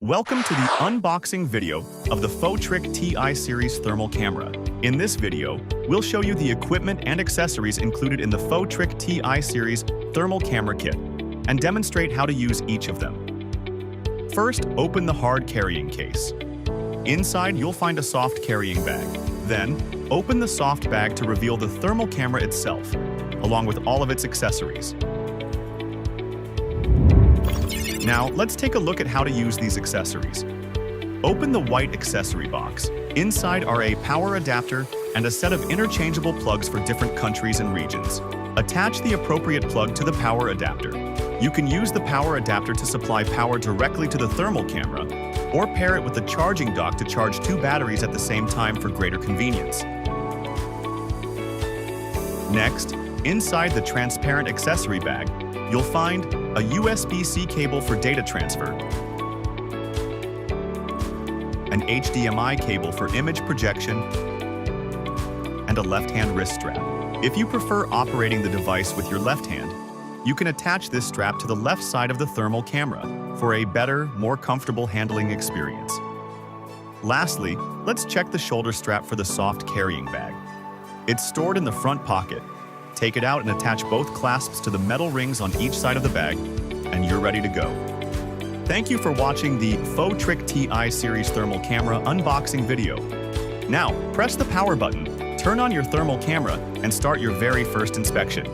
Welcome to the unboxing video of the FOTRIC Ti series thermal camera. In this video, we'll show you the equipment and accessories included in the FOTRIC Ti series thermal camera kit and demonstrate how to use each of them. First, open the hard carrying case. Inside, you'll find a soft carrying bag. Then, open the soft bag to reveal the thermal camera itself, along with all of its accessories. Now, let's take a look at how to use these accessories. Open the white accessory box. Inside are a power adapter and a set of interchangeable plugs for different countries and regions. Attach the appropriate plug to the power adapter. You can use the power adapter to supply power directly to the thermal camera, or pair it with a charging dock to charge two batteries at the same time for greater convenience. Next, inside the transparent accessory bag, you'll find a USB-C cable for data transfer, an HDMI cable for image projection, and a left-hand wrist strap. If you prefer operating the device with your left hand, you can attach this strap to the left side of the thermal camera for a better, more comfortable handling experience. Lastly, let's check the shoulder strap for the soft carrying bag. It's stored in the front pocket. Take it out and attach both clasps to the metal rings on each side of the bag, and you're ready to go. Thank you for watching the FOTRIC Ti series thermal camera unboxing video. Now, press the power button, turn on your thermal camera, and start your very first inspection.